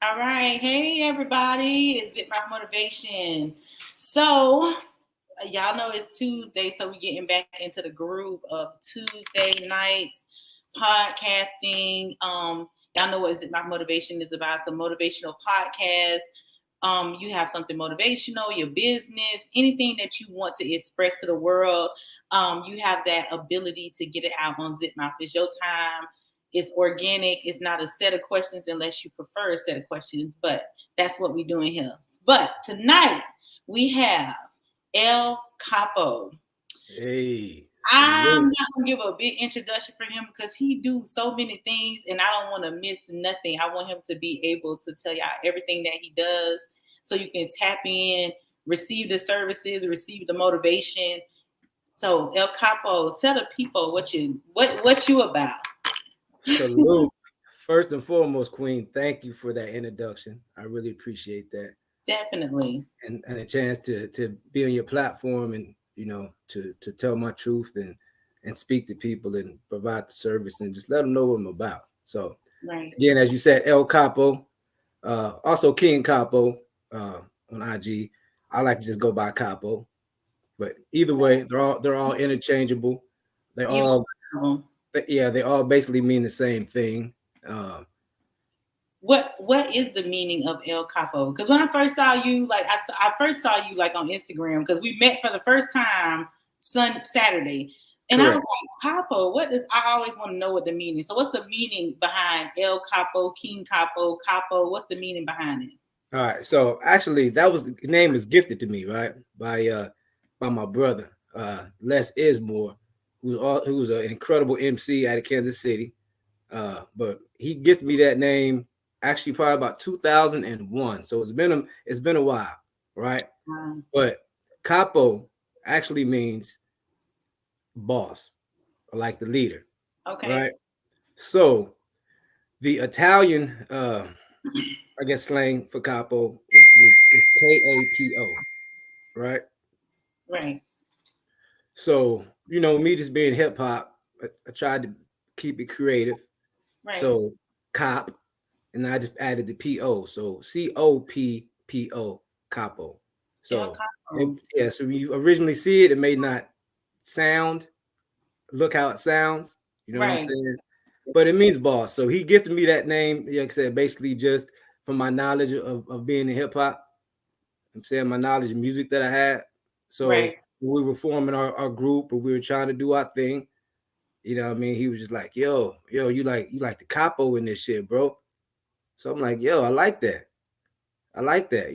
All right. Hey, everybody. It's Zip My Motivation. So, y'all know it's Tuesday, so we're getting back into the groove of Tuesday nights podcasting. Y'all know what Zip My Motivation is about. Some motivational podcast. You have something motivational, your business, anything that you want to express to the world. You have that ability to get it out on Zip Mouth. It's your time. It's organic. It's not a set of questions unless you prefer a set of questions, but that's what we're doing here. But tonight we have El Capo. Hey, I'm salute. not gonna give a big introduction for him because he do so many things, and I don't want to miss nothing. I want him to be able to tell y'all everything that he does, so you can tap in, receive the services, receive the motivation. So El Capo, tell the people what you about. Salute. First and foremost, Queen, thank you for that introduction. I really appreciate that. Definitely. And a chance to be on your platform and to tell my truth and speak to people and provide the service and just let them know what I'm about. So Right. again, as you said, El Capo, also King Capo on IG. I like to just go by Capo. But either way, they're all interchangeable. They Either all one. yeah, they all basically mean the same thing. Uh, What is the meaning of El Capo? Because when I first saw you, like I first saw you like on Instagram because we met for the first time Saturday, and I was correct. like, Capo, what does I always want to know what the meaning? So what's the meaning behind El Capo, King Capo, Capo? What's the meaning behind it? All right. So actually, that was the name was gifted to me, right, by my brother, Les Ismore, who's an incredible MC out of Kansas City. But he gifted me that name actually probably about 2001. So it's been a while, right? Um, But capo actually means boss, or like the leader, okay. right? So the Italian, I guess slang for capo is Kapo, right? Right. So me just being hip hop, I tried to keep it creative. Right. So cop, and I just added the po. So Coppo, capo. El So Capo. yeah, so when you originally see it, it may not sound look how it sounds. You know what I'm Right. saying? But it means boss. So he gifted me that name, like I said, basically just from my knowledge of being in hip hop. I'm saying my knowledge of music that I had. So Right. when we were forming our group and we were trying to do our thing, what I mean? He was just like, yo, you like the capo in this shit, bro. So I'm like, yo, I like that. I like that.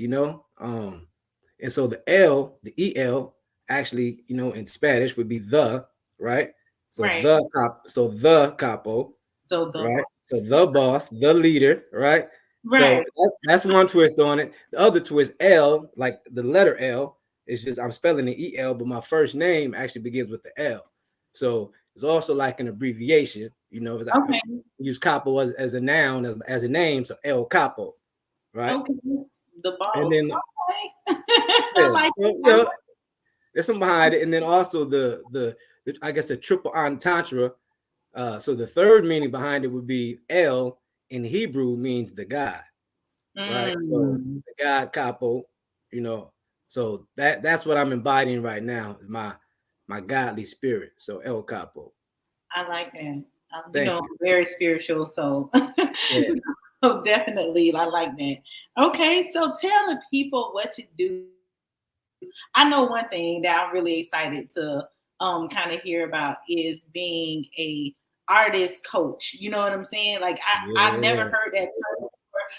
And so the actually, in Spanish would be the, right? So Right. the capo, So the right? So the boss, the leader, right? So right. that's one twist on it. The other twist, L, like the letter L, is just I'm spelling the EL, but my first name actually begins with the L. So it's also like an abbreviation, as I Okay. use capo as a noun, as a name, so El Capo, right? Okay. The And boss. then Okay. yeah, I like so it. there's some behind it, and then also the I guess a triple entendre. So the third meaning behind it would be El in Hebrew means the God, right? So Mm, the God capo, you know. So that's what I'm embodying right now, my godly spirit. So El Capo. I like that. Thank I'm you. very spiritual, so Yeah. so definitely I like that. Okay, so tell the people what you do. I know one thing that I'm really excited to kind of hear about is being a artist coach. You know what I'm saying? Like I never heard that Yeah. term before.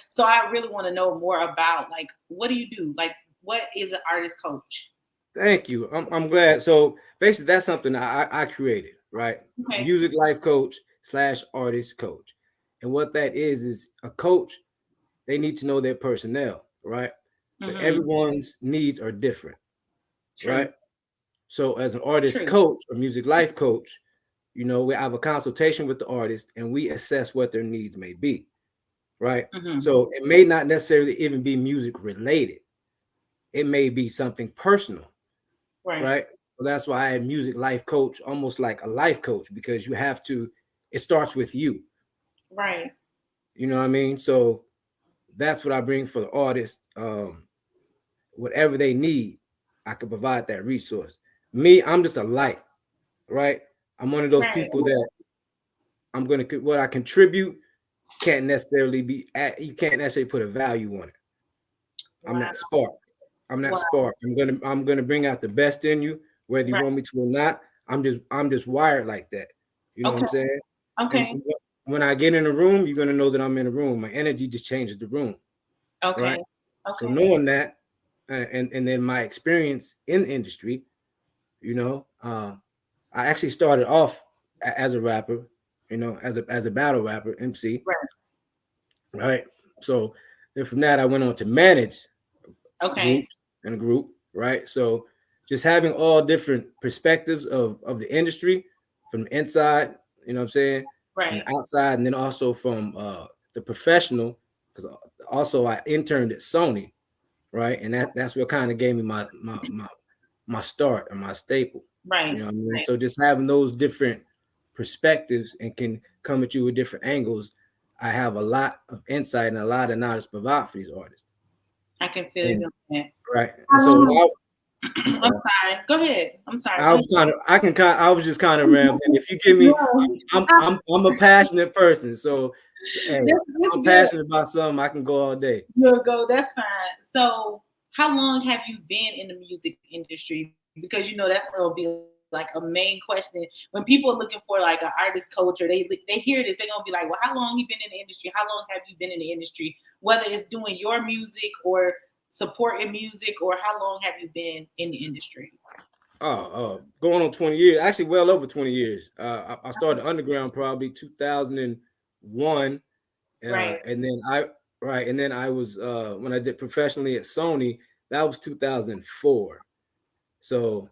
So I really want to know more about like what do you do? Like what is an artist coach? Thank you. I'm glad. So basically, that's something I created, right? Okay. Music life coach slash artist coach. And what that is a coach, they need to know their personnel, right? But Mm-hmm. everyone's needs are different, True. right? So as an artist True. coach or music life coach, we have a consultation with the artist and we assess what their needs may be, right? Mm-hmm. So it may not necessarily even be music related. It may be something personal, Right. right? Well, that's why I had music life coach, almost like a life coach, because you have to, it starts with you. Right. You know what I mean? So that's what I bring for the artist. Whatever they need, I can provide that resource. Me, I'm just a light, right? I'm one of those Right. people that what I contribute can't necessarily you can't necessarily put a value on it. I'm Wow. that spark. I'm that Wow. spark. I'm gonna bring out the best in you, whether you Right. want me to or not. I'm just wired like that. You know what I'm Okay. saying? And Okay. when I get in a room, you're gonna know that I'm in a room. My energy just changes the room, right? Okay. So Okay. knowing that, and then my experience in the industry, I actually started off as a rapper, as a battle rapper, MC, Right. right? So then from that, I went on to manage Okay. groups and a group, right? So just having all different perspectives of the industry from the inside, you know what I'm saying, from Right. the outside, and then also from the professional, because also I interned at Sony, right? And that's what kind of gave me my start and my staple. You Right. know what I mean? Right. So just having those different perspectives and can come at you with different angles, I have a lot of insight and a lot of knowledge to provide for these artists. I can feel And you on that. right. And How so long? I'm I'm sorry. sorry. Go ahead. I'm sorry. I Go ahead. was kind of I was just kind of rambling. If you give me No, I'm a passionate person. So hey, this I'm good. passionate about something, I can go all day. You'll go. That's fine. So, how long have you been in the music industry? Because that's gonna be like a main question when people are looking for like an artist coach, or they hear this, they're gonna be like, "Well, how long you been in the industry? How long have you been in the industry? Whether it's doing your music or supporting music, or how long have you been in the industry?" Going on 20 years, actually well over 20 years. I started underground probably 2001. Right. And then I was when I did professionally at Sony, that was 2004. So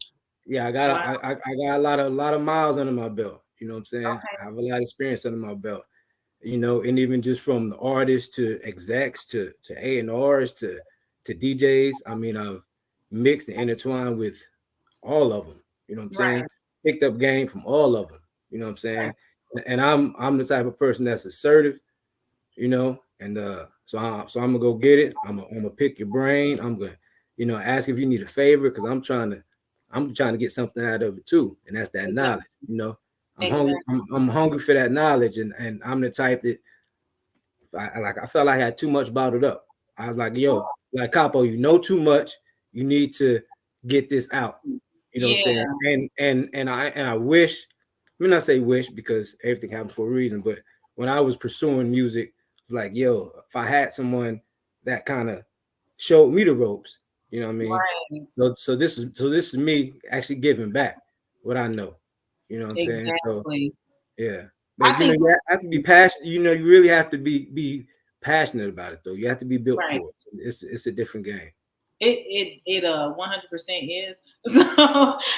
yeah, Wow. I got a lot of miles under my belt. You know what I'm saying? Okay. I have a lot of experience under my belt. And even just from the artists to execs to A&Rs to DJs. I mean, I've mixed and intertwined with all of them. You know what I'm saying? Right. Picked up game from all of them. You know what I'm Right. saying? And I'm the type of person that's assertive, and so I'm gonna go get it. I'm gonna pick your brain. I'm gonna, ask if you need a favor because I'm trying to get something out of it too, and that's that Exactly. knowledge. I'm hungry. Exactly. I'm hungry for that knowledge, and I'm the type that I felt like I had too much bottled up. I was like, yo, like Capo, you know too much. You need to get this out. You know what I'm Yeah. saying? And I wish, I mean, I say wish because everything happens for a reason, but when I was pursuing music, it was like, yo, if I had someone that kind of showed me the ropes, you know what I mean? Right. So this is me actually giving back what I know. You know what I'm saying? So Exactly. yeah. I But think you have to be passionate, you really have to be passionate about it though. You have to be built right. for it. It's a different game. It 100% is. So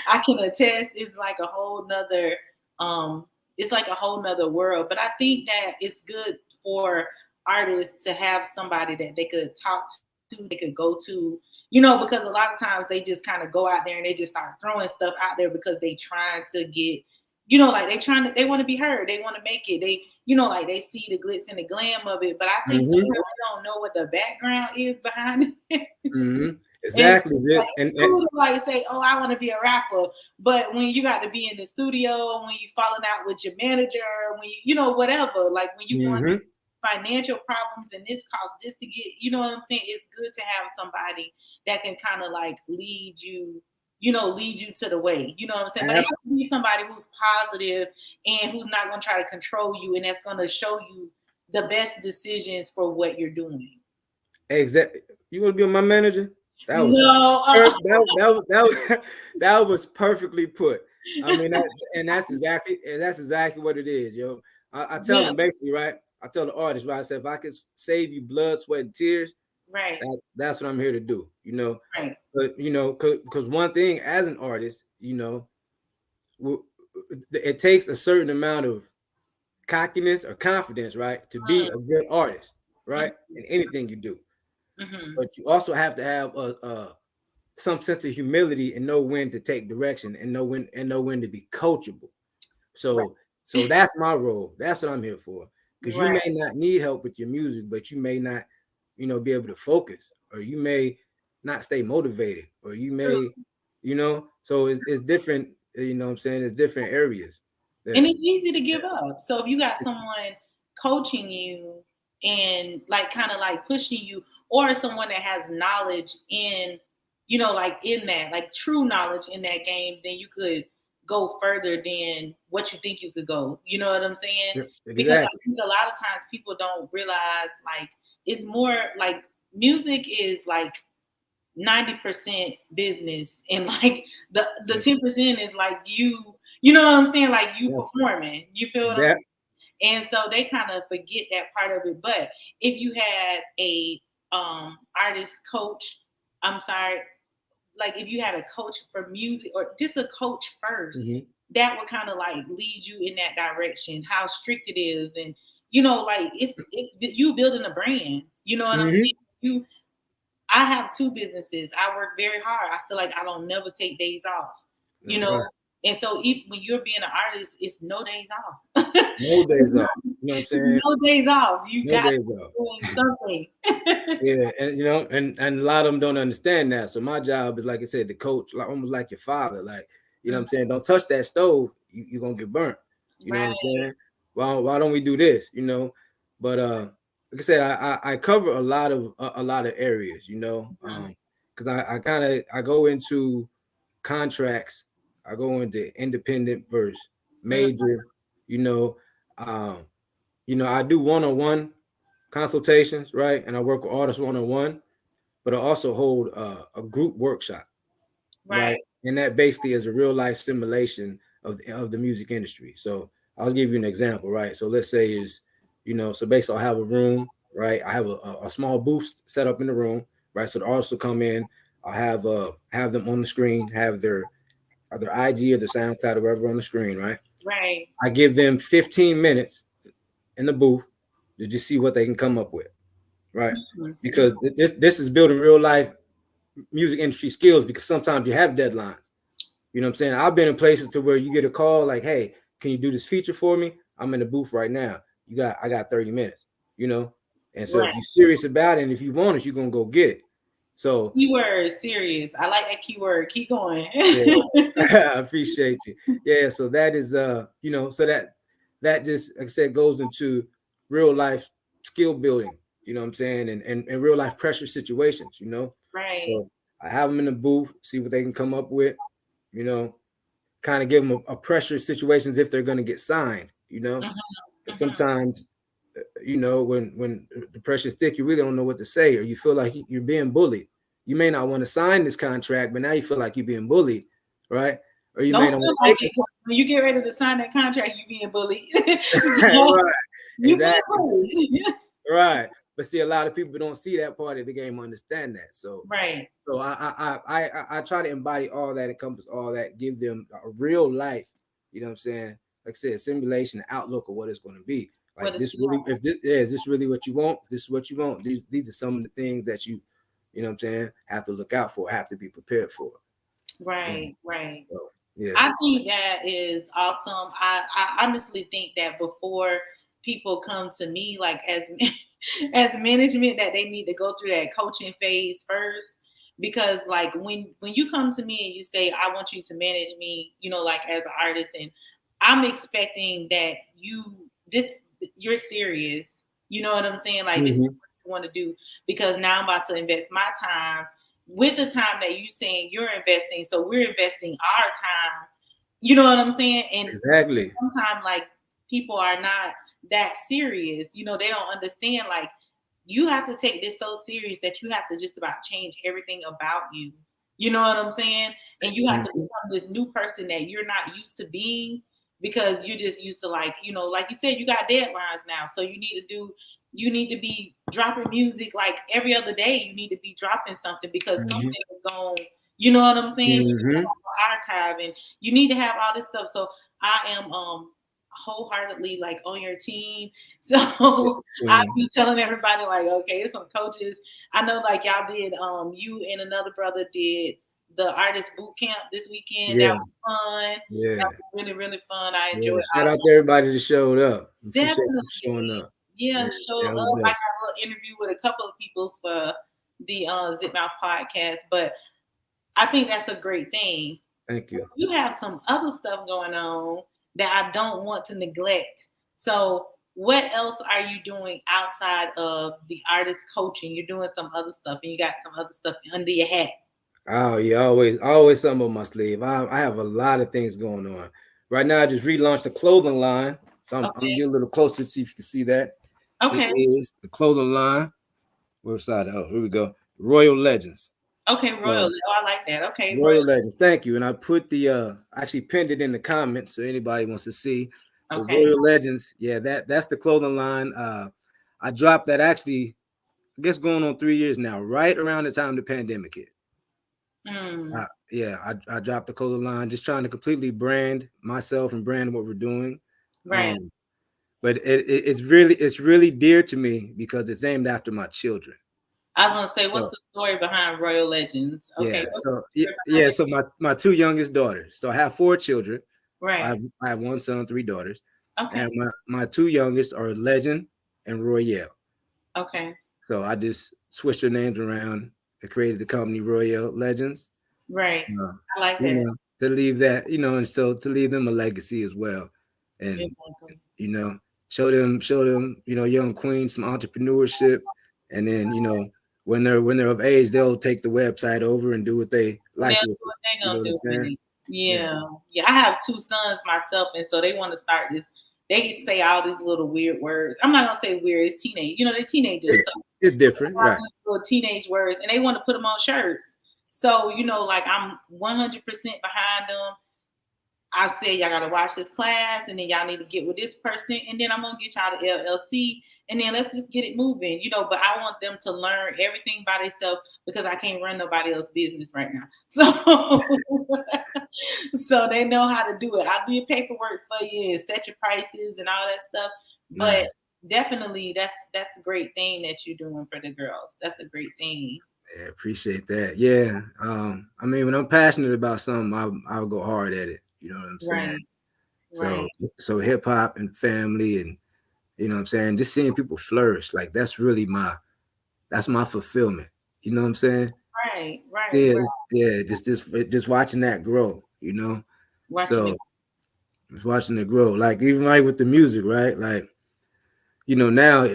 I can attest. It's like a whole nother um. It's like a whole nother world. But I think that it's good for artists to have somebody that they could talk to, they could go to. Because a lot of times they just kind of go out there and they just start throwing stuff out there because they trying to get. Like they want to be heard. They want to make it. Like they see the glitz and the glam of it. But I think Mm-hmm. sometimes they don't know what the background is behind it. Mm-hmm. And Exactly. Is like it? it's cool to like say, "Oh, I want to be a rapper," but when you got to be in the studio, when you falling out with your manager, when whatever, like when you going Mm-hmm. through financial problems and this cost this to get, you know what I'm saying? It's good to have somebody that can kind of like lead you to the way. You know what I'm saying? But it has to be somebody who's positive and who's not going to try to control you, and that's going to show you the best decisions for what you're doing. Exactly. You want to be my manager? That was No, that was perfectly put. I mean, that's exactly what it is, yo. I tell yeah, them basically, right? I tell the artist, right? I said, if I could save you blood, sweat, and tears, right, that's what I'm here to do, right. But because one thing as an artist, it takes a certain amount of cockiness or confidence, right, to be a good artist, right, in anything you do. Mm-hmm. But you also have to have some sense of humility and know when to take direction and know when to be coachable. Right, So that's my role. That's what I'm here for. Because you right, may not need help with your music, but you may not. be able to focus, or you may not stay motivated, or you may, so it's different. What I'm saying, it's different areas. And Yeah. it's easy to give up. So if you got someone coaching you and like kind of like pushing you, or someone that has knowledge in, like in that, like true knowledge in that game, then you could go further than what you think you could go. You know what I'm saying? Yeah, Because I exactly. think a lot of times people don't realize like it's more like music is like 90% business, and like the Yeah. 10% is like you know what I'm saying, like you Yeah. performing, you feel what I'm That. saying? And so they kind of forget that part of it. But if you had a artist coach, I'm sorry, like if you had a coach for music, or just a coach first, Hmm. that would kind of like lead you in that direction, how strict it is. And like it's you building a brand, you know what I'm Hmm. saying? I have two businesses. I work very hard. I feel like I don't never take days off, you All know. right. And so when you're being an artist, it's no days off. No days off. You know what I'm saying? No days off. You No got to days off. be doing something. Yeah, and and a lot of them don't understand that. So my job is, like I said, the coach, like almost like your father. Like, what I'm saying, don't touch that stove. You're gonna get burnt. You know what I'm Right. saying? Why don't we do this? But like I said, I cover a lot of areas. Mhm. Because I go into contracts, I go into independent versus Mhm. major. You know, um, I do one-on-one consultations, right? And I work with artists one-on-one, but I also hold a group workshop, Right. right? And that basically is a real life simulation of the music industry. So I'll give you an example, right? So let's say so basically I have a room, right? I have a small booth set up in the room, right? So the artists will come in, I'll have them on the screen, have their IG or the SoundCloud or whatever on the screen, right? Right. I give them 15 minutes in the booth to just see what they can come up with, right? Mhm. Because this is building real life music industry skills, because sometimes you have deadlines. You know what I'm saying? I've been in places to where you get a call like, "Hey, can you do this feature for me? I'm in the booth right now. I got 30 minutes." You know, and so Right. if you're serious about it and if you want it, you're gonna go get it. So Keyword serious. I like that keyword. Keep going. yeah, I appreciate you. Yeah, so that is so that just, like I said, goes into real life skill building, what I'm saying, and real life pressure situations. Right. So I have them in the booth, see what they can come up with, you know, kind of give them a pressure situations if they're going to get signed, Mhm. because Mhm. sometimes when the pressure's thick, you really don't know what to say, or you feel like you're being bullied. You may not want to sign this contract, but now you feel like you're being bullied, right? Or you may Don't not feel want to like take it this. when you get ready to sign that contract. You being bullied. So, Right, you being exactly, bullied. right. But see, a lot of people don't see that part of the game, understand that. So Right. so I try to embody all that, encompass all that, give them a real life, what I'm saying? Like I said, simulation, outlook of what it's going to be. What Like is this really, if this is this really what you want? If this is what you want. These are some of the things that you know what I'm saying, have to look out for, have to be prepared for. right. Right. So yeah. I think that is awesome. I honestly think that before people come to me, like as as management, that they need to go through that coaching phase first. Because like when you come to me and you say, I want you to manage me, like as an artist, and I'm expecting that this you're serious. You know what I'm saying? Like this is Hmm. what you want to do, because now I'm about to invest my time with the time that you saying you're investing. So we're investing our time. You know what I'm saying? And Exactly. sometimes like people are not that serious. They don't understand like you have to take this so serious that you have to just about change everything about you. You know what I'm saying? And you have to Hmm. become this new person that you're not used to being, because you're just used to like, like you said, you got deadlines now. So you need to be dropping music like every other day. You need to be dropping something because something Hmm. is going, you know what I'm saying? You need to Hmm. have an archive, and you need to have all this stuff. So I am wholeheartedly like on your team. So I Queen. be telling everybody like, okay, it's some coaches. I know like y'all did, you and another brother did the artist boot camp this weekend. That Yeah, was fun. That yeah, was really, really fun. I yeah. enjoyed Shout all out to everybody that showed up. Appreciate you for showing definitely. up. Yeah, Yeah, show that was up. I got dope. an interview with a couple of people for the Zip Mouth podcast, but I think that's a great thing. Thank you. You have some other stuff going on that I don't want to neglect. So, what else are you doing outside of the artist coaching? You're doing some other stuff, and you got some other stuff under your hat. Oh yeah, always something on my sleeve. I have a lot of things going on. Right now, I just relaunched a clothing line. So I'm Okay. getting a little closer to see if you can see that. It Okay. is the clothing line. Where's side? Oh, here we go. Royal Legends. Okay. Royal. So Oh, I like that. Okay. Royal Royal. Legends. Thank you. And I put the I actually pinned it in the comments so anybody wants to see. But Okay. Royal Legends, yeah, that's the clothing line. I dropped that actually, I guess going on 3 years now, right around the time the pandemic hit. Mm, Yeah, I dropped the clothing line, just trying to completely brand myself and brand what we're doing. right. Um, but it's really dear to me because it's aimed after my children. I was gonna say, what's So the story behind Royal Legends? yeah, Okay. What's so the story behind it? so my two youngest daughters. So I have four children. Right. I have one son, three daughters, Okay. and my two youngest are Legend and Royale. Okay. So I just switched their names around and created the company Royale Legends. Right. Uh, I like you that. know, to leave that, and so to leave them a legacy as well, and Exactly. you know, show them, young queens some entrepreneurship, and then when they're of age, they'll take the website over and do what they And they'll like with do it. what they're You know gonna what I'm do with saying? it. Yeah, Yeah. Yeah. I have two sons myself, and so they want to start this. They say all these little weird words. I'm not gonna say weird. It's teenage. They're teenagers. yeah, So it's different, all right? these little teenage words, and they want to put them on shirts. So like I'm 100% behind them. I said y'all gotta watch this class, and then y'all need to get with this person, and then I'm gonna get y'all the LLC, and then let's just get it moving, But I want them to learn everything by themselves because I can't run nobody else's business right now. So, so they know how to do it. I'll do your paperwork for you and set your prices and all that stuff. But Nice. definitely, that's a great thing that you're doing for the girls. That's a great thing. Yeah, appreciate that. Yeah. I mean, when I'm passionate about something, I'll go hard at it. You know what I'm saying? Right, So right, so hip hop and family, and you know what I'm saying, just seeing people flourish, like that's my fulfillment. You know what I'm saying? right, right, Yeah, right. yeah, just watching that grow. Watching it. So just watching it grow. Like even like with the music, right? Like, now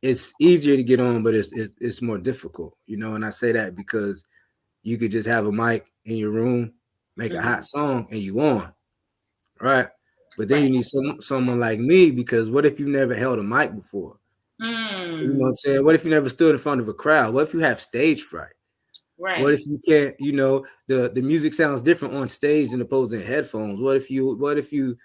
it's easier to get on, but it's more difficult, and I say that because you could just have a mic in your room, make a Mhm. hot song, and you on, right? But then Right. you need someone like me, because what if you never held a mic before? You know what Mm, I'm saying? What if you never stood in front of a crowd? What if you have stage fright? What right. if you can't, the music sounds different on stage than opposed to in headphones? What if you know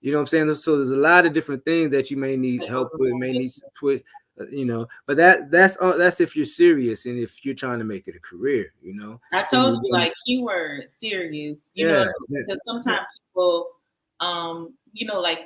what I'm saying? So there's a lot of different things that you may need That help goes with, along may with need some twist, but that's if you're serious and if you're trying to make it a career. I Then told you're you, gonna, like, keyword serious, yeah, because yeah, sometimes people, like,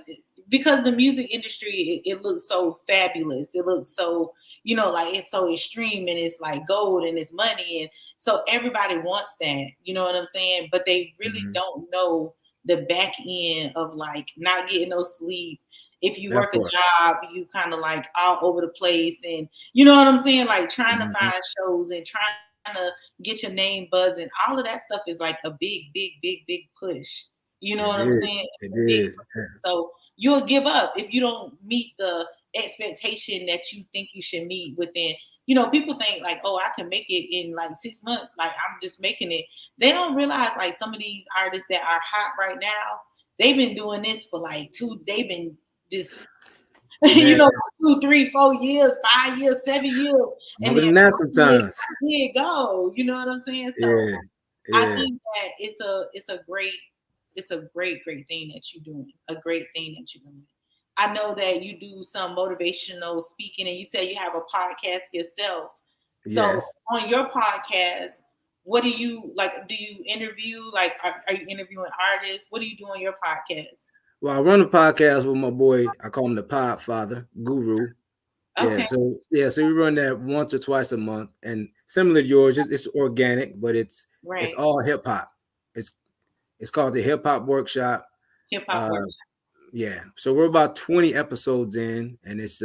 because the music industry, it looks so fabulous. It looks so, like it's so extreme and it's like gold and it's money. And so everybody wants that, you know what I'm saying? But they really mhm, don't know the back end of like not getting no sleep. If you that work a part. job, you kind of like all over the place, and you know what I'm saying? Like trying to Mhm. find shows and trying to get your name buzzing. All of that stuff is like a big, big, big, big push. You know It what I'm is. saying? It It's a big is. push. Yeah. So you'll give up if you don't meet the expectation that you think you should meet within. People think like, oh, I can make it in like 6 months. Like I'm just making it. They don't realize like some of these artists that are hot right now, they've been doing this for like they've been just Man, 2, 3, 4 years, 5 years, 7 years, and more then than that finally sometimes. here it go. You know what I'm saying? So Yeah. I Yeah. think that it's a great thing that you're doing. A great thing that you're doing. I know that you do some motivational speaking, and you say you have a podcast yourself. So Yes. on your podcast, what do you like? Do you interview? Like, are you interviewing artists? What do you do on your podcast? Well, I run a podcast with my boy. I call him the Pod Father, Guru. Yeah. Okay, So we run that once or twice a month, and similar to yours, it's organic, but it's right. all hip hop. It's it's called the Hip Hop Workshop. Hip hop Uh, work. yeah. So we're about 20 episodes in, and it's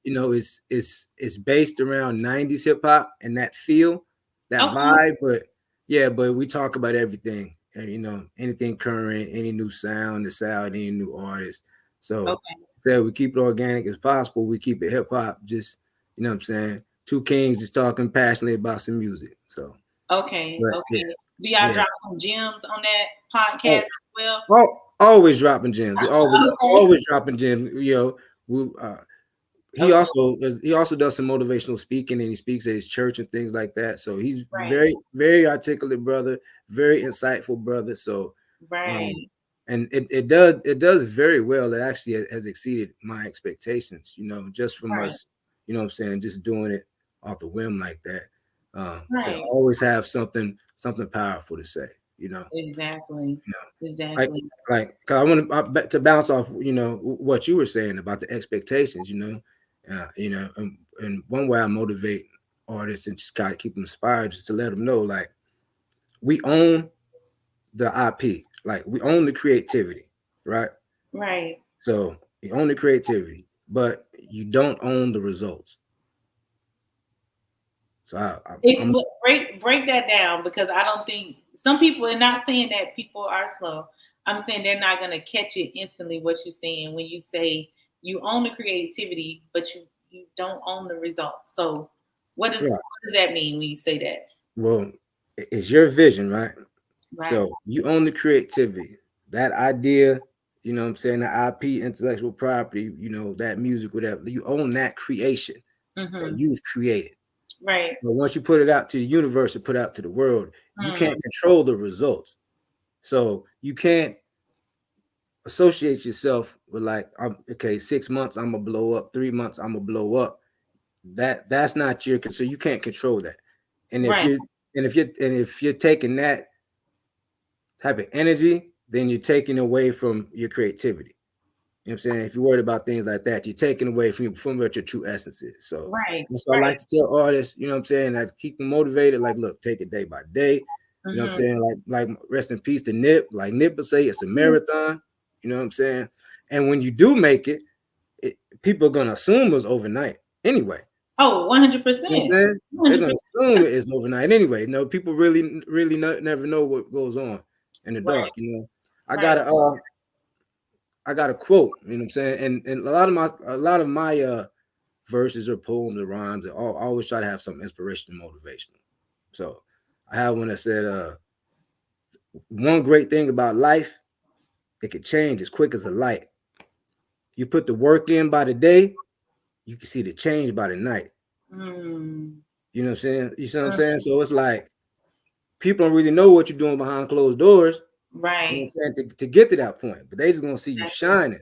you know, it's based around 90s hip hop and that feel, that Okay. vibe. But yeah, but we talk about everything, and you know, anything current, any new sound, the sound, any new artist. So Okay. so we keep it organic as possible. We keep it hip hop, just you know what I'm saying. Two kings just talking passionately about some music. So, Okay. but yeah, Okay. Do y'all yeah. drop some gems on that podcast Oh, as well? always dropping gems. We Okay. always dropping gems. You know, we Okay. he also does some motivational speaking, and he speaks at his church and things like that. So he's Right. very articulate brother, very insightful brother. So Right. and it does very well. It actually has exceeded my expectations, you know, just from Right. us, you know what I'm saying, just doing it off the whim like that. So Right. always have something powerful to say, you know. Exactly. You know, like Exactly. cause I want to bounce off, you know, what you were saying about the expectations, you know, and one way I motivate artists and just kind of keep them inspired, just to let them know, like, we own the IP, like we own the creativity, right? Right. So you own the creativity, but you don't own the results. So I'm Break that down because I don't think some people are not saying that people are slow. I'm saying they're not gonna catch it instantly what you're saying when you say you own the creativity, but you don't own the results. So yeah. what does that mean when you say that? Well, it's your vision, right? Right. So you own the creativity, that idea, you know what I'm saying, the IP, intellectual property, you know, that music, whatever. You own that creation that Mm-hmm. you've created. Right. But once you put it out to the universe and put it out to the world, you Mm. can't control the results. So you can't associate yourself with like, okay, 6 months I'm gonna blow up, 3 months I'm gonna blow up. That's not your so you can't control that. And if Right. you and if you're taking that type of energy, then you're taking away from your creativity. You know what I'm saying? If you're worried about things like that, you're taking away from what your true essence is. So Right. that's what I Right. like to tell artists, you know what I'm saying? I keep them motivated. Like, look, take it day by day. You know what I'm Mm-hmm. saying? Like rest in peace to Nip. Like Nip would say, it's a marathon. You know what I'm saying? And when you do make it, people are gonna assume it's overnight anyway. Oh, You know 100%. what I'm saying? They're gonna 100%. assume it is overnight anyway. No, people really never know what goes on in the Right. dark. You know, I Right. got a I got a quote. You know what I'm saying? And a lot of my verses or poems or rhymes, I always try to have some inspiration and motivational. So I have one that said, one great thing about life, it could change as quick as a light. You put the work in by the day, you can see the change by the night. Mm. You know what I'm saying? You see what I'm Mm. saying? So it's like people don't really know what you're doing behind closed doors. You know what Right. I'm saying? To get to that point, but they just gonna see you Exactly. shining.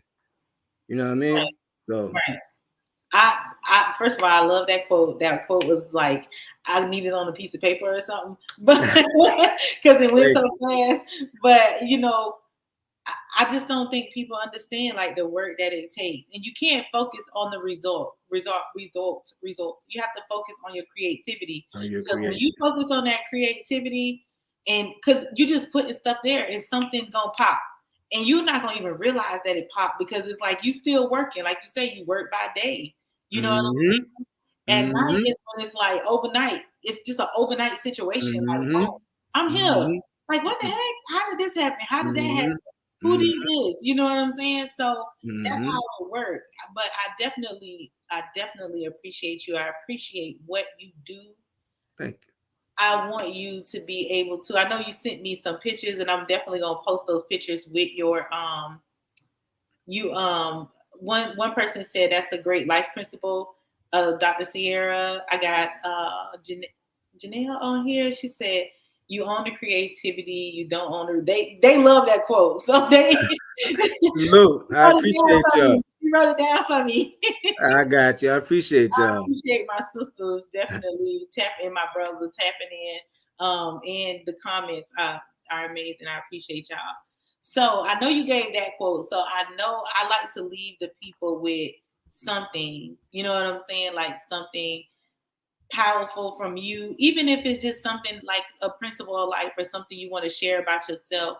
You know what I mean? So Right. I first of all, I love that quote. That quote was like I need it on a piece of paper or something, but because it went thank so you. fast. But I just don't think people understand like the work that it takes, and you can't focus on the results. You have to focus on your creativity On your because when you creation. focus on that creativity, and because you just putting stuff there, and something gonna pop, and you're not gonna even realize that it popped because it's like you still working, like you say, you work by day. You know what I'm Mm-hmm. saying? At night Mm-hmm. is when it's like overnight. It's just an overnight situation. Like, Mm-hmm. boom, I'm here. Mm-hmm. Like, what the heck? How did this happen? How did that happen? Mm-hmm. Who did Mm-hmm. this? You know what I'm saying? So that's Mm-hmm. how it works. But I definitely appreciate you. I appreciate what you do. Thank I want you to be able to. I know you sent me some pictures, and I'm definitely gonna post those pictures with your you one person said that's a great life principle. Dr. Sierra. I got Janelle on here. She said you own the creativity, you don't own the they love that quote. So they you. Look, I wrote it down appreciate for y'all. me. She wrote it down for me. I got you. I appreciate I y'all. appreciate my sisters definitely tapping my brother tapping in and the comments are amazing. I appreciate y'all. So I know you gave that quote. So I know I like to leave the people with something, you know what I'm saying? Like something powerful from you, even if it's just something like a principle of life or something you want to share about yourself.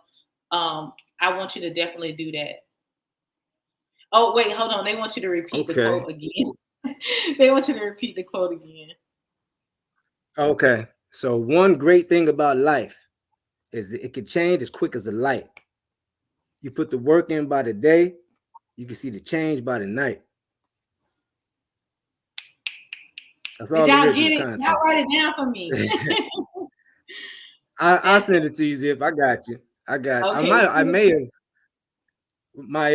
I want you to definitely do that. Oh, wait, hold on. They want you to repeat the Okay. quote again. They want you to repeat the quote again. Okay. So one great thing about life is that it can change as quick as the light. You put the work in by the day, you can see the change by the night. That's Did all y'all original get it? Y'all content. write it down for me. I'll That's send it to you, Zip. I got you. okay. I may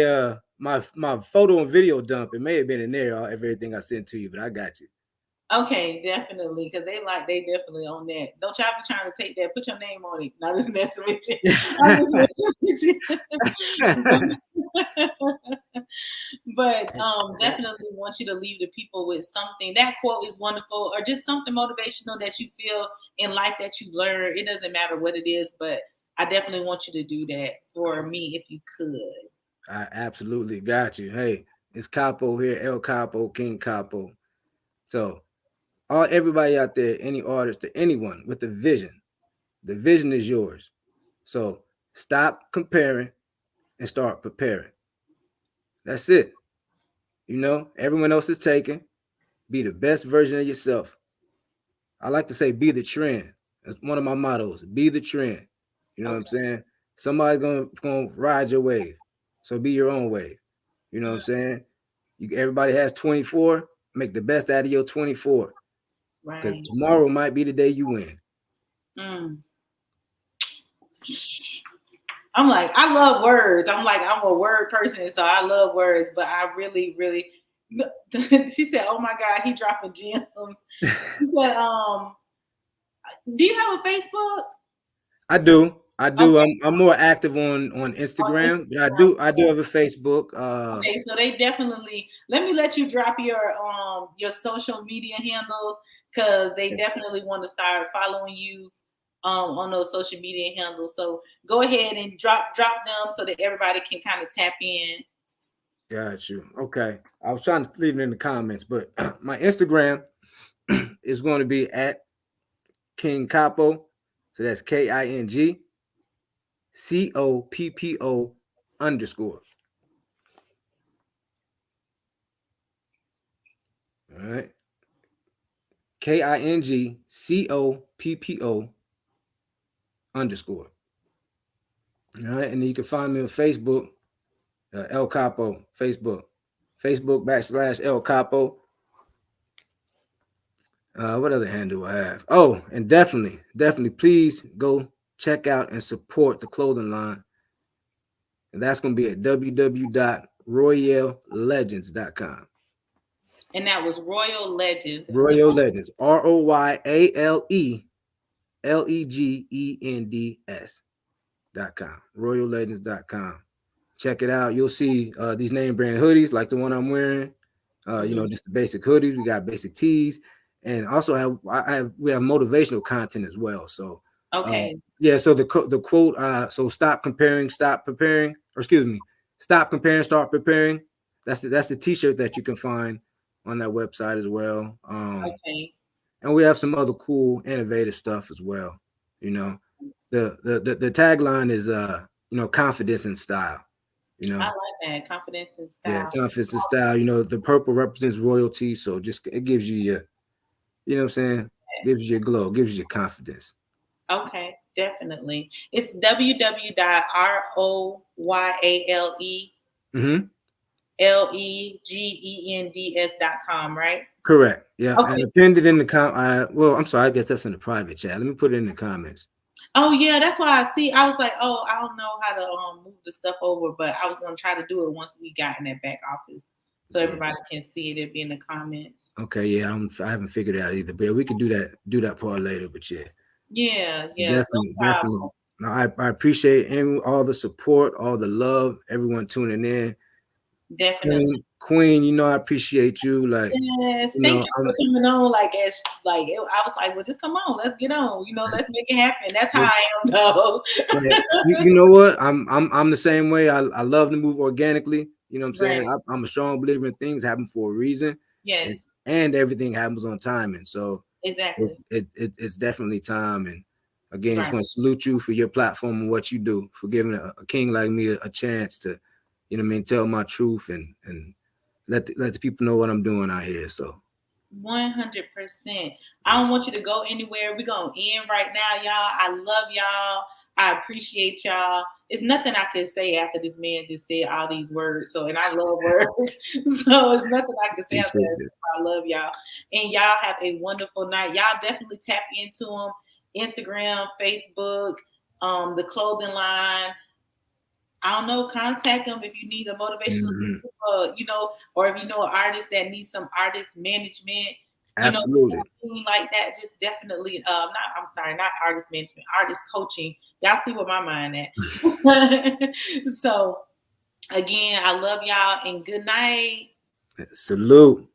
have my photo and video dump. It may have been in there, everything I sent to you, but I got you. Okay, definitely, because they definitely on that. Don't y'all be trying to take that. Put your name on it. Not just messing with you. I'm just messing with you. But definitely want you to leave the people with something. That quote is wonderful, or just something motivational that you feel in life that you learn. It doesn't matter what it is, but I definitely want you to do that for me if you could. I absolutely got you. Hey, it's Coppo here, El Coppo, King Coppo. So everybody out there, any artist or anyone with a vision, the vision is yours. So stop comparing and start preparing. That's it. Everyone else is taken. Be the best version of yourself. I like to say, be the trend. That's one of my mottos. Be the trend. You know what I'm Okay. saying? Somebody's gonna ride your wave. So be your own wave. You know what I'm Mm, saying? Everybody has 24. Make the best out of your 24. Because right. tomorrow might be the day you win. Mm. I'm like, I love words. I'm a word person, so I love words. But I really, really. She said, "Oh my God, he dropping gems." She said, "Do you have a Facebook?" I do. I do. Okay, I'm more active on on Instagram, but Instagram. I do have a Facebook. Okay, so they definitely let you drop your social media handles because they definitely want to start following you on those social media handles. So go ahead and drop them so that everybody can kind of tap in. Got you. Okay. I was trying to leave it in the comments, but my Instagram is going to be at King Capo. So that's KINGCOPPO_. All right. KINGCOPPO_. All right. And then you can find me on Facebook, El Capo, Facebook / El Capo. What other handle do I have? Oh, and definitely, please go check out and support the clothing line. And that's going to be at www.royalelegends.com. And that was Royal Legends. Royal Legends, RoyaleLegends.com. RoyalLegends.com. Check it out. You'll see these name brand hoodies like the one I'm wearing. Just the basic hoodies. We got basic tees, and also we have motivational content as well. So Okay. yeah. So the quote. So stop comparing, stop preparing. Or excuse me, stop comparing, start preparing. That's the T-shirt that you can find on that website as well. Okay. And we have some other cool, innovative stuff as well. You know, the tagline is confidence and style. You I know, like that confidence and yeah, style. confidence and style. The purple represents royalty, so just it gives you your, you know what I'm saying, gives you your glow, gives you your confidence. Okay, definitely. It's www.royale Mm-hmm. legends.com, right? Correct. Yeah, Okay. and append it in the well, I'm sorry, I guess that's in the private chat. Let me put it in the comments. Oh yeah, that's why I see. I was like, oh, I don't know how to move the stuff over, but I was gonna try to do it once we got in that back office, so Yeah. everybody can see it. It'd be in the comments. Okay. Yeah, I haven't figured it out either, but yeah, we could do that part later. But yeah, Yeah, yeah, no definitely. problem. No, I appreciate all the support, all the love, everyone tuning in. Definitely. Queen, I appreciate you. Like, Yes, thank you for I'm. coming on. I was like, well, just come on, let's get on. Let's make it happen. That's how I am, though. Right. You know what? I'm the same way. I love to move organically. You know what I'm Right. saying? I'm a strong believer in things happen for a reason, Yes. and everything happens on timing. So Exactly. it's definitely time. And again, just Right. want to salute you for your platform and what you do, for giving a king like me a chance to, tell my truth and let the people know what I'm doing out here. So 100%. I don't want you to go anywhere. We're going to end right now, y'all. I love y'all. I appreciate y'all. It's nothing I can say after this man just said all these words. So, and I love words. So, it's nothing I can say after appreciate that. it. I love y'all. And y'all have a wonderful night. Y'all definitely tap into them. Instagram, Facebook, the clothing line. I don't know, contact them if you need a motivational Hmm. speaker, or if you know an artist that needs some artist management, Absolutely. something like that. Just definitely, not artist management, artist coaching. Y'all see where my mind at. So again, I love y'all and good night. Salute.